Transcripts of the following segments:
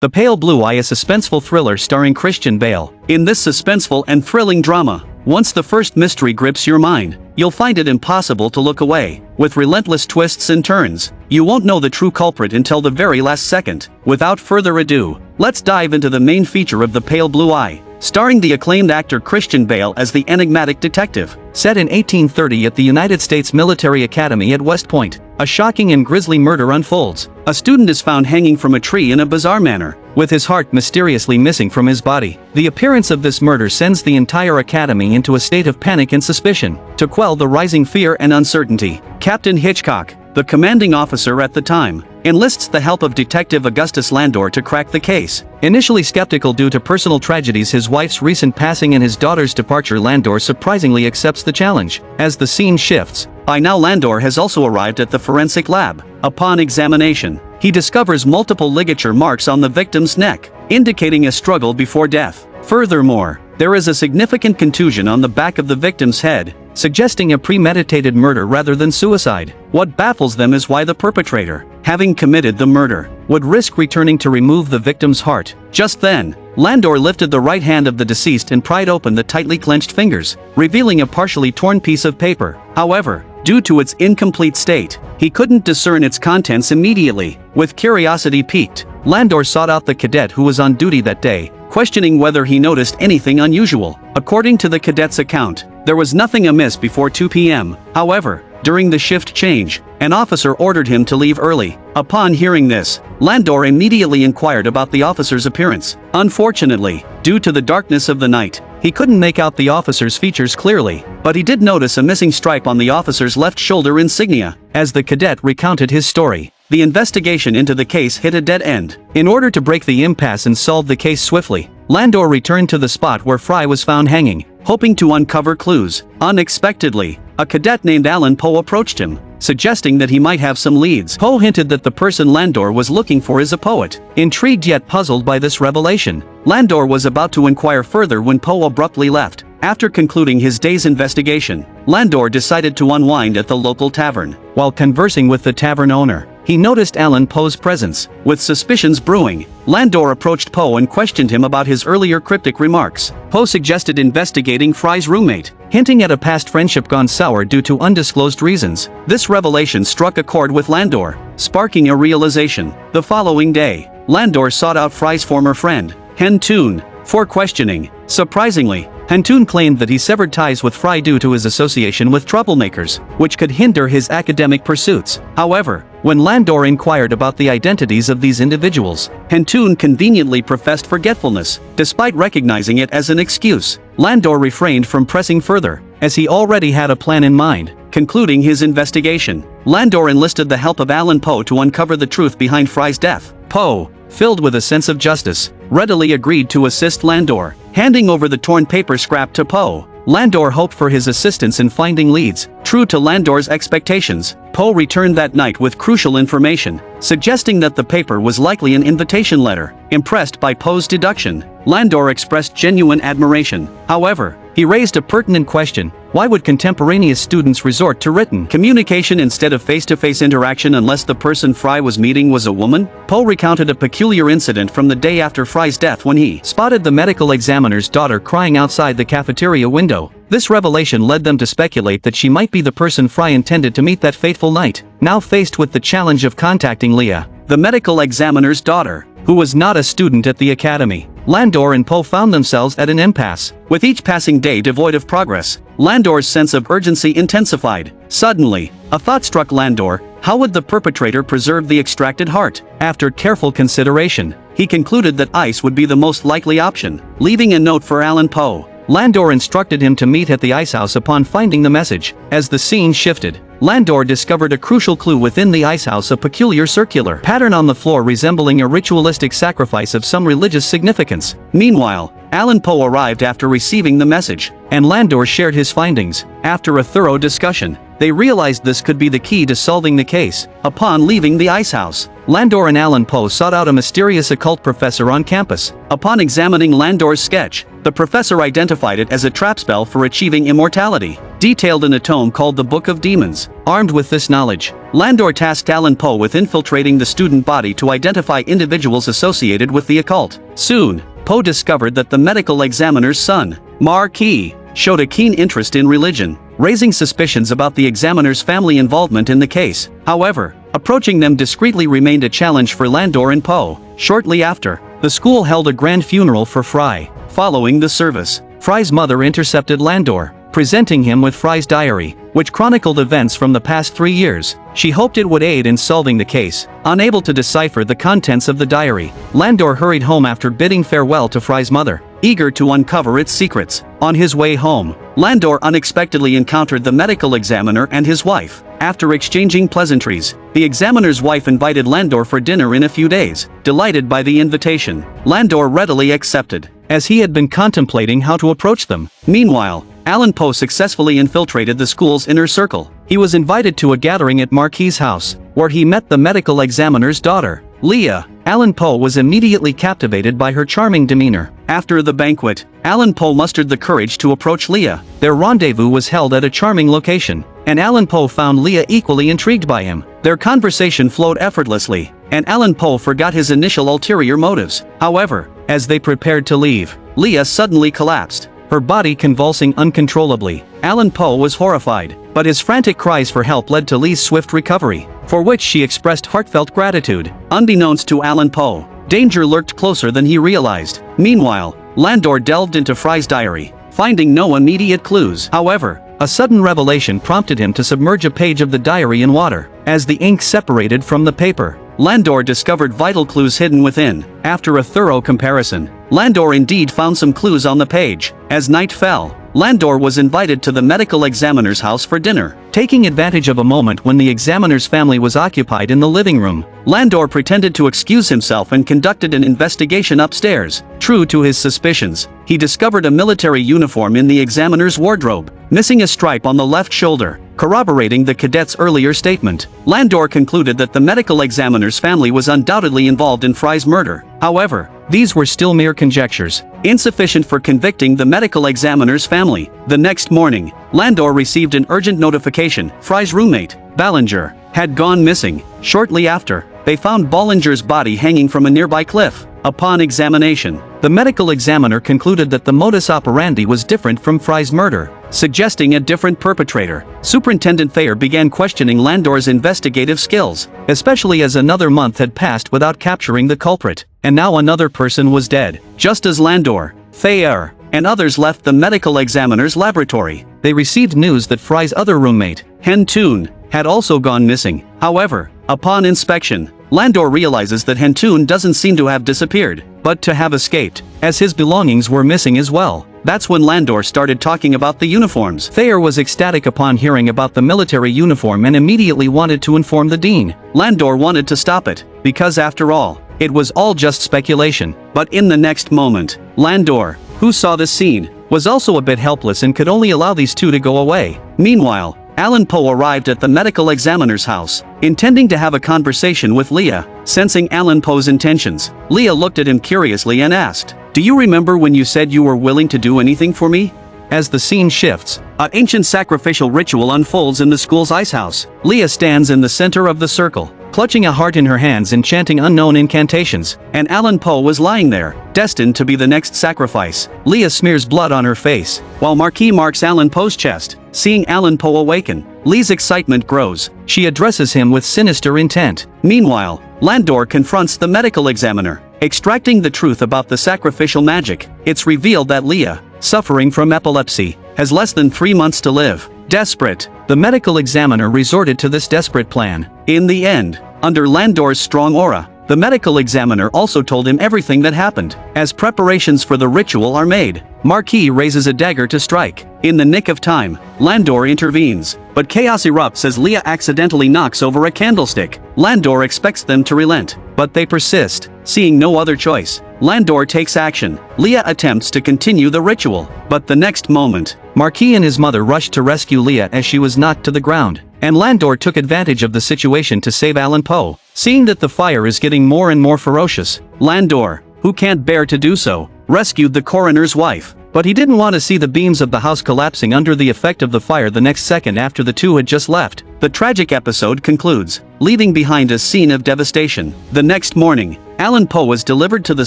The Pale Blue Eye, a suspenseful thriller starring Christian Bale. In this suspenseful and thrilling drama, once the first mystery grips your mind, you'll find it impossible to look away. With relentless twists and turns, you won't know the true culprit until the very last second. Without further ado, let's dive into the main feature of The Pale Blue Eye, starring the acclaimed actor Christian Bale as the enigmatic detective. Set in 1830 at the United States Military Academy at West Point, a shocking and grisly murder unfolds. A student is found hanging from a tree in a bizarre manner, with his heart mysteriously missing from his body. The appearance of this murder sends the entire academy into a state of panic and suspicion. To quell the rising fear and uncertainty, Captain Hitchcock, the commanding officer at the time, enlists the help of Detective August Lando to crack the case. Initially skeptical due to personal tragedies, his wife's recent passing and his daughter's departure, Landor surprisingly accepts the challenge. As the scene shifts, by now Landor has also arrived at the forensic lab. Upon examination, he discovers multiple ligature marks on the victim's neck, indicating a struggle before death. Furthermore, there is a significant contusion on the back of the victim's head, suggesting a premeditated murder rather than suicide. What baffles them is why the perpetrator, having committed the murder, would risk returning to remove the victim's heart. Just then, Landor lifted the right hand of the deceased and pried open the tightly clenched fingers, revealing a partially torn piece of paper. However, due to its incomplete state, he couldn't discern its contents immediately. With curiosity piqued, Landor sought out the cadet who was on duty that day, questioning whether he noticed anything unusual. According to the cadet's account, there was nothing amiss before 2 p.m. However, during the shift change, an officer ordered him to leave early. Upon hearing this, Landor immediately inquired about the officer's appearance. Unfortunately, due to the darkness of the night, he couldn't make out the officer's features clearly, but he did notice a missing stripe on the officer's left shoulder insignia. As the cadet recounted his story, the investigation into the case hit a dead end. In order to break the impasse and solve the case swiftly, Landor returned to the spot where Fry was found hanging, hoping to uncover clues. Unexpectedly, a cadet named Allan Poe approached him, suggesting that he might have some leads. Poe hinted that the person Landor was looking for is a poet. Intrigued yet puzzled by this revelation, Landor was about to inquire further when Poe abruptly left. After concluding his day's investigation, Landor decided to unwind at the local tavern. While conversing with the tavern owner, he noticed Allan Poe's presence. With suspicions brewing, Landor approached Poe and questioned him about his earlier cryptic remarks. Poe suggested investigating Fry's roommate, hinting at a past friendship gone sour due to undisclosed reasons. This revelation struck a chord with Landor, sparking a realization. The following day, Landor sought out Fry's former friend, Hentoon, for questioning. Surprisingly, Hentoon claimed that he severed ties with Fry due to his association with troublemakers, which could hinder his academic pursuits. However, when Landor inquired about the identities of these individuals, Hentoon conveniently professed forgetfulness, despite recognizing it as an excuse. Landor refrained from pressing further, as he already had a plan in mind. Concluding his investigation, Landor enlisted the help of Allan Poe to uncover the truth behind Fry's death. Poe, filled with a sense of justice, readily agreed to assist Landor. Handing over the torn paper scrap to Poe, Landor hoped for his assistance in finding leads. True to Landor's expectations, Poe returned that night with crucial information, suggesting that the paper was likely an invitation letter. Impressed by Poe's deduction, Landor expressed genuine admiration. However, he raised a pertinent question: why would contemporaneous students resort to written communication instead of face-to-face interaction unless the person Fry was meeting was a woman? Poe recounted a peculiar incident from the day after Fry's death when he spotted the medical examiner's daughter crying outside the cafeteria window. This revelation led them to speculate that she might be the person Fry intended to meet that fateful night. Now faced with the challenge of contacting Leah, the medical examiner's daughter, who was not a student at the academy, Landor and Poe found themselves at an impasse. With each passing day devoid of progress, Landor's sense of urgency intensified. Suddenly, a thought struck Landor: how would the perpetrator preserve the extracted heart? After careful consideration, he concluded that ice would be the most likely option. Leaving a note for Allan Poe, Landor instructed him to meet at the icehouse upon finding the message. As the scene shifted, Landor discovered a crucial clue within the icehouse: a peculiar circular pattern on the floor resembling a ritualistic sacrifice of some religious significance. Meanwhile, Allan Poe arrived after receiving the message, and Landor shared his findings. After a thorough discussion, they realized this could be the key to solving the case. Upon leaving the icehouse, Landor and Allan Poe sought out a mysterious occult professor on campus. Upon examining Landor's sketch, the professor identified it as a trap spell for achieving immortality. detailed in a tome called the Book of Demons. Armed with this knowledge, Landor tasked Allan Poe with infiltrating the student body to identify individuals associated with the occult. Soon, Poe discovered that the medical examiner's son, Marquis, showed a keen interest in religion, raising suspicions about the examiner's family involvement in the case. However, approaching them discreetly remained a challenge for Landor and Poe. Shortly after, the school held a grand funeral for Fry. Following the service, Fry's mother intercepted Landor, presenting him with Fry's diary, which chronicled events from the past 3 years. She hoped it would aid in solving the case. Unable to decipher the contents of the diary, Landor hurried home after bidding farewell to Fry's mother, eager to uncover its secrets. On his way home, Landor unexpectedly encountered the medical examiner and his wife. After exchanging pleasantries, the examiner's wife invited Landor for dinner in a few days. Delighted by the invitation, Landor readily accepted, as he had been contemplating how to approach them. Meanwhile, Allan Poe successfully infiltrated the school's inner circle. He was invited to a gathering at Marquis' house, where he met the medical examiner's daughter, Leah. Allan Poe was immediately captivated by her charming demeanor. After the banquet, Allan Poe mustered the courage to approach Leah. Their rendezvous was held at a charming location, and Allan Poe found Leah equally intrigued by him. Their conversation flowed effortlessly, and Allan Poe forgot his initial ulterior motives. However, as they prepared to leave, Leah suddenly collapsed, her body convulsing uncontrollably. Allan Poe was horrified, but his frantic cries for help led to Leah's swift recovery, for which she expressed heartfelt gratitude. Unbeknownst to Allan Poe, danger lurked closer than he realized. Meanwhile, Landor delved into Fry's diary, finding no immediate clues. However, a sudden revelation prompted him to submerge a page of the diary in water. As the ink separated from the paper, Landor discovered vital clues hidden within. After a thorough comparison, Landor indeed found some clues on the page. As night fell, Landor was invited to the medical examiner's house for dinner. Taking advantage of a moment when the examiner's family was occupied in the living room, Landor pretended to excuse himself and conducted an investigation upstairs. True to his suspicions, he discovered a military uniform in the examiner's wardrobe, missing a stripe on the left shoulder, corroborating the cadet's earlier statement. Landor concluded that the medical examiner's family was undoubtedly involved in Fry's murder. However, these were still mere conjectures, insufficient for convicting the medical examiner's family. The next morning, Landor received an urgent notification. Fry's roommate, Ballinger, had gone missing. Shortly after, they found Ballinger's body hanging from a nearby cliff. Upon examination, the medical examiner concluded that the modus operandi was different from Fry's murder, suggesting a different perpetrator. Superintendent Thayer began questioning Landor's investigative skills, especially as another month had passed without capturing the culprit, and now another person was dead. Just as Landor, Thayer, and others left the medical examiner's laboratory, they received news that Fry's other roommate, Hen Toon, had also gone missing. However, upon inspection, Landor realizes that Hen Toon doesn't seem to have disappeared, but to have escaped, as his belongings were missing as well. That's when Landor started talking about the uniforms. Thayer was ecstatic upon hearing about the military uniform and immediately wanted to inform the dean. Landor wanted to stop it, because after all, it was all just speculation. But in the next moment, Landor, who saw this scene, was also a bit helpless and could only allow these two to go away. Meanwhile, Allan Poe arrived at the medical examiner's house, intending to have a conversation with Leah. Sensing Allan Poe's intentions, Leah looked at him curiously and asked, "Do you remember when you said you were willing to do anything for me?" As the scene shifts, an ancient sacrificial ritual unfolds in the school's ice house. Leah stands in the center of the circle, clutching a heart in her hands and chanting unknown incantations, and Allan Poe was lying there, destined to be the next sacrifice. Leah smears blood on her face, while Marquis marks Allan Poe's chest. Seeing Allan Poe awaken, Leah's excitement grows. She addresses him with sinister intent. Meanwhile, Landor confronts the medical examiner, extracting the truth about the sacrificial magic. It's revealed that Leah, suffering from epilepsy, has less than 3 months to live. Desperate, the medical examiner resorted to this desperate plan. In the end, under Landor's strong aura, the medical examiner also told him everything that happened. As preparations for the ritual are made, Marquis raises a dagger to strike. In the nick of time, Landor intervenes, but chaos erupts as Leah accidentally knocks over a candlestick. Landor expects them to relent, but they persist. Seeing no other choice, Landor takes action. Leah attempts to continue the ritual, but the next moment, Marquis and his mother rushed to rescue Leah as she was knocked to the ground, and Landor took advantage of the situation to save Allan Poe. Seeing that the fire is getting more and more ferocious, Landor, who can't bear to do so, rescued the coroner's wife. But he didn't want to see the beams of the house collapsing under the effect of the fire the next second after the two had just left. The tragic episode concludes, leaving behind a scene of devastation. The next morning, Allan Poe was delivered to the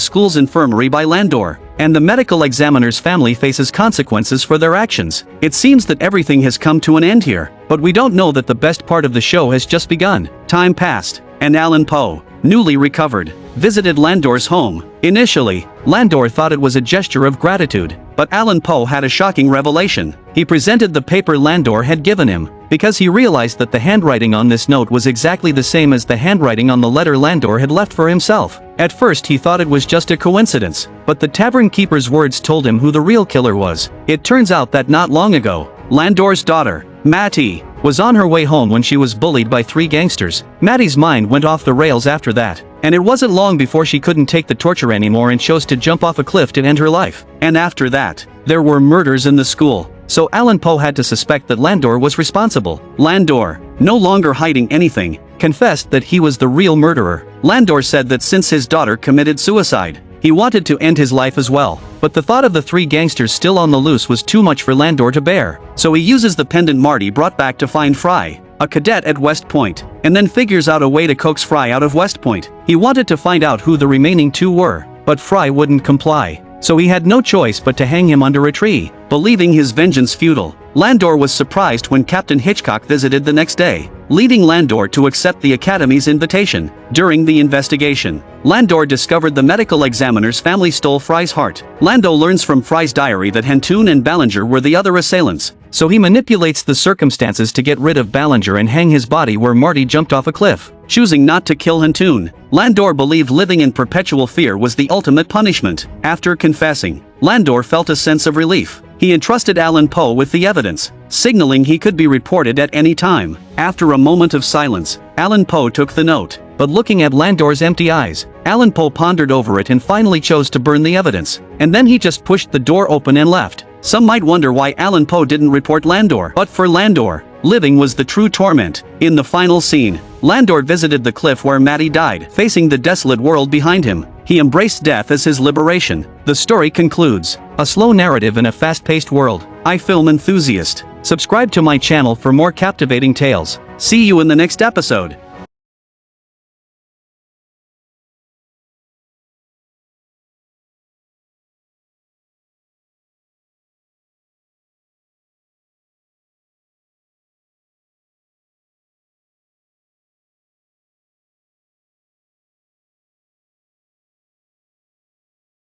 school's infirmary by Landor, and the medical examiner's family faces consequences for their actions. It seems that everything has come to an end here, but we don't know that the best part of the show has just begun. Time passed, and Allan Poe, newly recovered, visited Landor's home. Initially, Landor thought it was a gesture of gratitude, but Allan Poe had a shocking revelation. He presented the paper Landor had given him, because he realized that the handwriting on this note was exactly the same as the handwriting on the letter Landor had left for himself. At first he thought it was just a coincidence, but the tavern keeper's words told him who the real killer was. It turns out that not long ago, Landor's daughter, Mattie, was on her way home when she was bullied by 3 gangsters. Mattie's mind went off the rails after that, and it wasn't long before she couldn't take the torture anymore and chose to jump off a cliff to end her life. And after that, there were murders in the school, so Allan Poe had to suspect that Landor was responsible. Landor, no longer hiding anything, confessed that he was the real murderer. Landor said that since his daughter committed suicide, he wanted to end his life as well, but the thought of the 3 gangsters still on the loose was too much for Landor to bear. So he uses the pendant Marty brought back to find Fry, a cadet at West Point, and then figures out a way to coax Fry out of West Point. He wanted to find out who the remaining 2 were, but Fry wouldn't comply, so he had no choice but to hang him under a tree. Believing his vengeance futile, Landor was surprised when Captain Hitchcock visited the next day, leading Landor to accept the Academy's invitation. During the investigation, Landor discovered the medical examiner's family stole Fry's heart. Lando learns from Fry's diary that Hantoon and Ballinger were the other assailants, so he manipulates the circumstances to get rid of Ballinger and hang his body where Marty jumped off a cliff. Choosing not to kill Hantoon, Landor believed living in perpetual fear was the ultimate punishment. After confessing, Landor felt a sense of relief. He entrusted Allan Poe with the evidence, signaling he could be reported at any time. After a moment of silence, Allan Poe took the note, but looking at Landor's empty eyes, Allan Poe pondered over it and finally chose to burn the evidence. And then he just pushed the door open and left. Some might wonder why Allan Poe didn't report Landor, but for Landor, living was the true torment. In the final scene, Landor visited the cliff where Mattie died, facing the desolate world behind him. He embraced death as his liberation. The story concludes, a slow narrative in a fast-paced world. Film enthusiast, subscribe to my channel for more captivating tales. See you in the next episode.